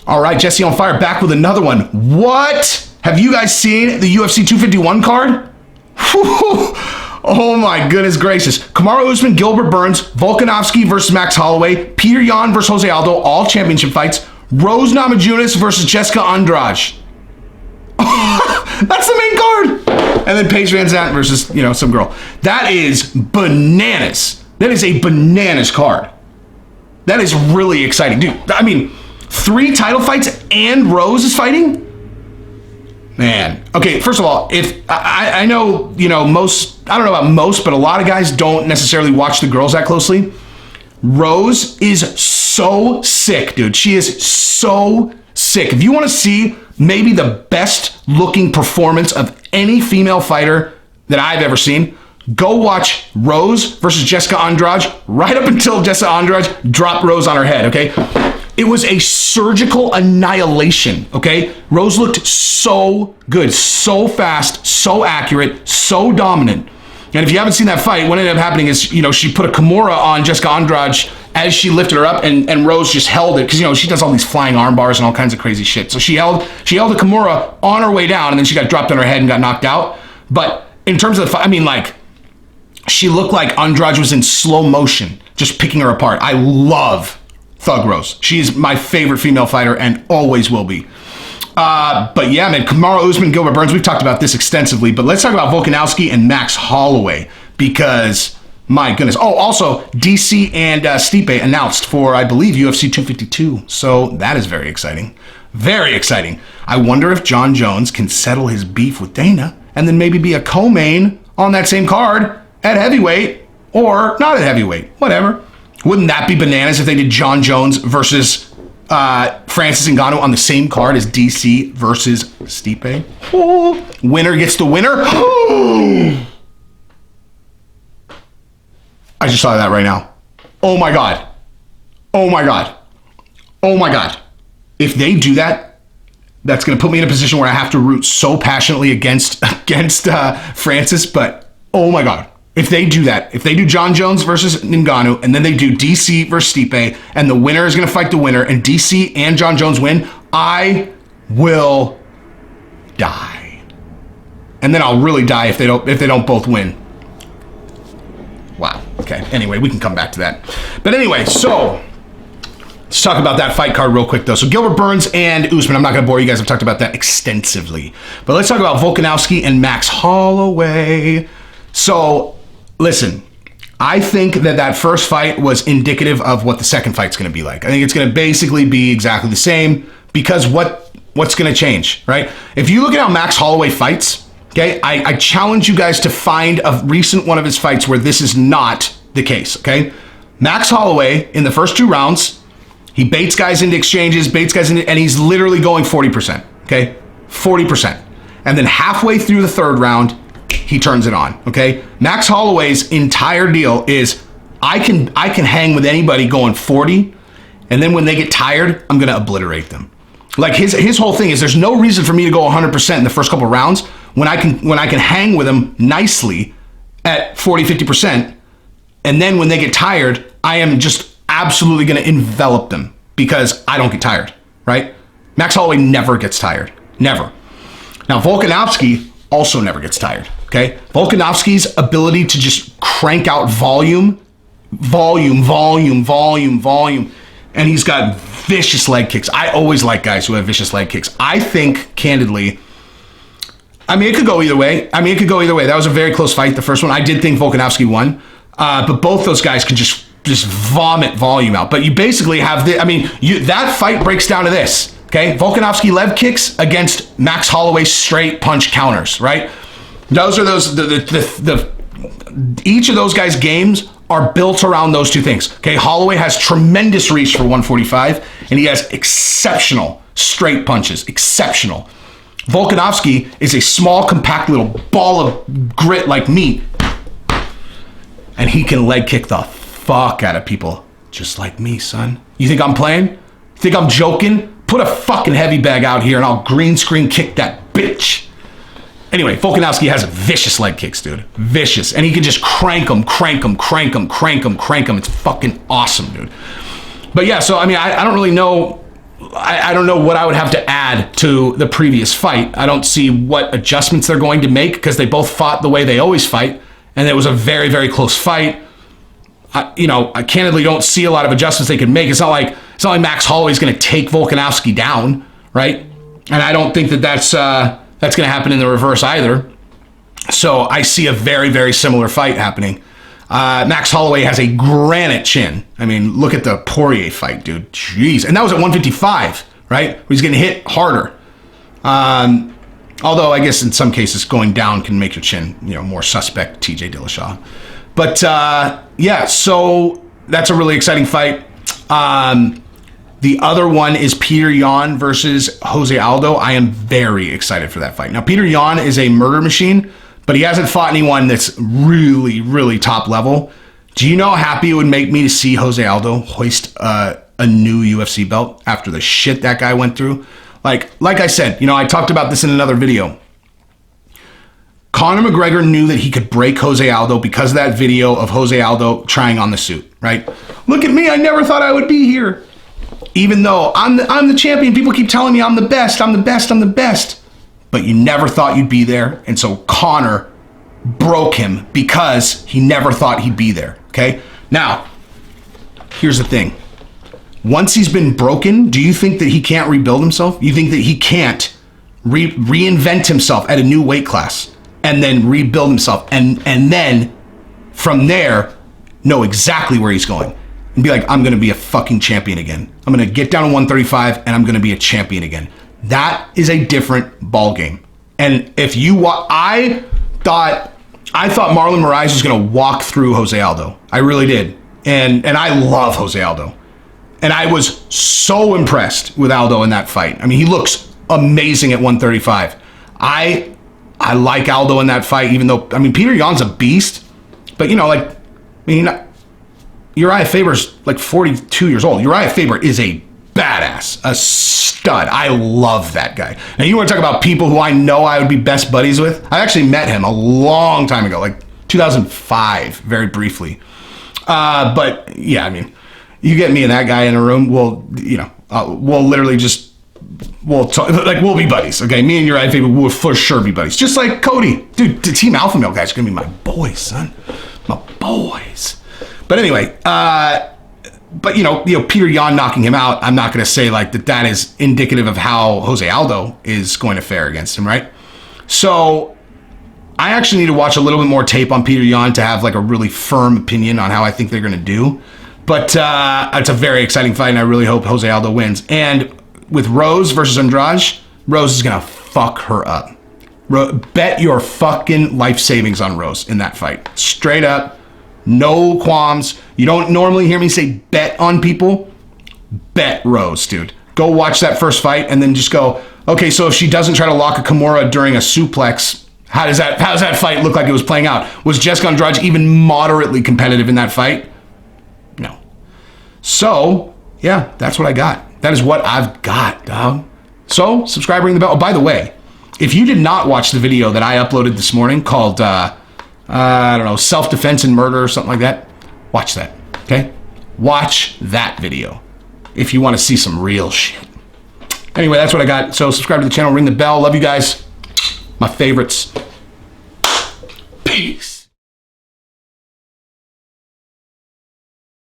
All right, Jesse on fire, back with another one. What? Have you guys seen the UFC 251 card? Whew. Oh my goodness gracious. Kamaru Usman, Gilbert Burns, Volkanovski versus Max Holloway, Peter Yan versus Jose Aldo, all championship fights. Rose Namajunas versus Jessica Andrade. That's the main card. And then Paige Van Zandt versus, some girl. That is bananas. That is a bananas card. That is really exciting. Dude, 3 title fights and Rose is fighting? Man. Okay, first of all, if I know, most, I don't know about most, but a lot of guys don't necessarily watch the girls that closely. Rose is so sick, dude. She is so sick. If you want to see maybe the best looking performance of any female fighter that I've ever seen, go watch Rose versus Jessica Andrade right up until Jessica Andrade dropped Rose on her head, okay? It was a surgical annihilation, okay? Rose looked so good, so fast, so accurate, so dominant. And if you haven't seen that fight, what ended up happening is, she put a Kimura on Jessica Andrade as she lifted her up, and Rose just held it, because, she does all these flying arm bars and all kinds of crazy shit. So she held a Kimura on her way down, and then she got dropped on her head and got knocked out. But in terms of the fight, she looked like Andrade was in slow motion, just picking her apart. I love Thug Rose. She's my favorite female fighter and always will be. But yeah, man, Kamaru Usman, Gilbert Burns, we've talked about this extensively, but let's talk about Volkanovski and Max Holloway, because my goodness. Oh, also, DC and Stipe announced for, I believe, UFC 252. So that is very exciting. Very exciting. I wonder if John Jones can settle his beef with Dana and then maybe be a co-main on that same card at heavyweight, or not at heavyweight, whatever. Wouldn't that be bananas if they did John Jones versus Francis Ngannou on the same card as DC versus Stipe? Oh, winner gets the winner. Oh. I just saw that right now. Oh my God. Oh my God. Oh my God. If they do that, that's going to put me in a position where I have to root so passionately against Francis, but oh my God. If they do that, if they do John Jones versus Ngannou, and then they do DC versus Stipe, and the winner is going to fight the winner, and DC and John Jones win, I will die. And then I'll really die if they don't both win. Wow. Okay. Anyway, we can come back to that. But anyway, so let's talk about that fight card real quick, though. So Gilbert Burns and Usman, I'm not going to bore you guys. I've talked about that extensively. But let's talk about Volkanovski and Max Holloway. So listen, I think that first fight was indicative of what the second fight's going to be like. I think it's going to basically be exactly the same, because what's going to change, right? If you look at how Max Holloway fights, okay, I challenge you guys to find a recent one of his fights where this is not the case, okay? Max Holloway, in the first 2 rounds, he baits guys into exchanges, and he's literally going 40%, okay? 40%. And then halfway through the 3rd round, he turns it on, okay? Max Holloway's entire deal is, I can hang with anybody going 40, and then when they get tired, I'm gonna obliterate them. Like his whole thing is, there's no reason for me to go 100% in the first couple of rounds when I can hang with them nicely at 40, 50%, and then when they get tired, I am just absolutely gonna envelop them because I don't get tired, right? Max Holloway never gets tired, never. Now Volkanovski also never gets tired, okay? Volkanovski's ability to just crank out volume, and he's got vicious leg kicks. I always like guys who have vicious leg kicks. I think, candidly, it could go either way. That was a very close fight, the first one. I did think Volkanovski won, but both those guys could just vomit volume out. But you basically have that fight breaks down to this. Okay, Volkanovski leg kicks against Max Holloway straight punch counters, right? Those are each of those guys' games are built around those two things. Okay, Holloway has tremendous reach for 145, and he has exceptional straight punches, exceptional. Volkanovski is a small, compact little ball of grit like meat, and he can leg kick the fuck out of people, just like me, son. You think I'm playing? You think I'm joking? Put a fucking heavy bag out here and I'll green screen kick that bitch. Anyway, Volkanovski has vicious leg kicks, dude. Vicious. And he can just crank them. It's fucking awesome, dude. But yeah, so I don't really know I don't know what I would have to add to the previous fight. I don't see what adjustments they're going to make because they both fought the way they always fight, and it was a very, very close fight. I candidly don't see a lot of adjustments they can make. It's not like Max Holloway's going to take Volkanovski down, right? And I don't think that's going to happen in the reverse either. So I see a very, very similar fight happening. Max Holloway has a granite chin. I mean, look at the Poirier fight, dude. Jeez. And that was at 155, right? He's getting hit harder. Although I guess in some cases going down can make your chin, more suspect, TJ Dillashaw. But yeah, so that's a really exciting fight. The other one is Peter Yan versus Jose Aldo. I am very excited for that fight. Now, Peter Yan is a murder machine, but he hasn't fought anyone that's really, really top level. Do you know how happy it would make me to see Jose Aldo hoist a new UFC belt after the shit that guy went through? Like I said, I talked about this in another video. Conor McGregor knew that he could break Jose Aldo because of that video of Jose Aldo trying on the suit, right? Look at me, I never thought I would be here. Even though I'm the champion, people keep telling me I'm the best, I'm the best, I'm the best. But you never thought you'd be there. And so Conor broke him because he never thought he'd be there, okay? Now, here's the thing. Once he's been broken, do you think that he can't rebuild himself? You think that he can't reinvent himself at a new weight class and then rebuild himself and then from there know exactly where he's going and be like, I'm going to be a fucking champion again. I'm going to get down to 135 and I'm going to be a champion again. That is a different ball game. And if you I thought Marlon Moraes was going to walk through Jose Aldo. I really did. And I love Jose Aldo. And I was so impressed with Aldo in that fight. I mean, he looks amazing at 135. I like Aldo in that fight, even though, Peter Yan's a beast. But, Uriah Faber's like 42 years old. Uriah Faber is a badass, a stud. I love that guy. And you want to talk about people who I know I would be best buddies with? I actually met him a long time ago, like 2005, very briefly. But yeah, you get me and that guy in a room, we'll literally just, we'll talk, like we'll be buddies, okay? Me and Uriah Faber will for sure be buddies. Just like Cody. Dude, the Team Alpha Male guys are going to be my boys, son. My boys. But anyway, Peter Yan knocking him out, I'm not going to say like that is indicative of how Jose Aldo is going to fare against him, right? So I actually need to watch a little bit more tape on Peter Yan to have like a really firm opinion on how I think they're going to do. But it's a very exciting fight, and I really hope Jose Aldo wins. And with Rose versus Andrade, Rose is going to fuck her up. Bet your fucking life savings on Rose in that fight. Straight up. No qualms. You don't normally hear me say bet on people. Bet Rose, dude. Go watch that first fight and then just go, okay, so if she doesn't try to lock a Kimura during a suplex, how does that fight look like it was playing out? Was Jessica Andrade even moderately competitive in that fight? No. So, yeah, that's what I got. That is what I've got, dog. So, subscribe, ring the bell. Oh, by the way, if you did not watch the video that I uploaded this morning called, self-defense and murder or something like that, watch that, okay? Watch that video if you want to see some real shit. Anyway, that's what I got. So subscribe to the channel, ring the bell. Love you guys. My favorites.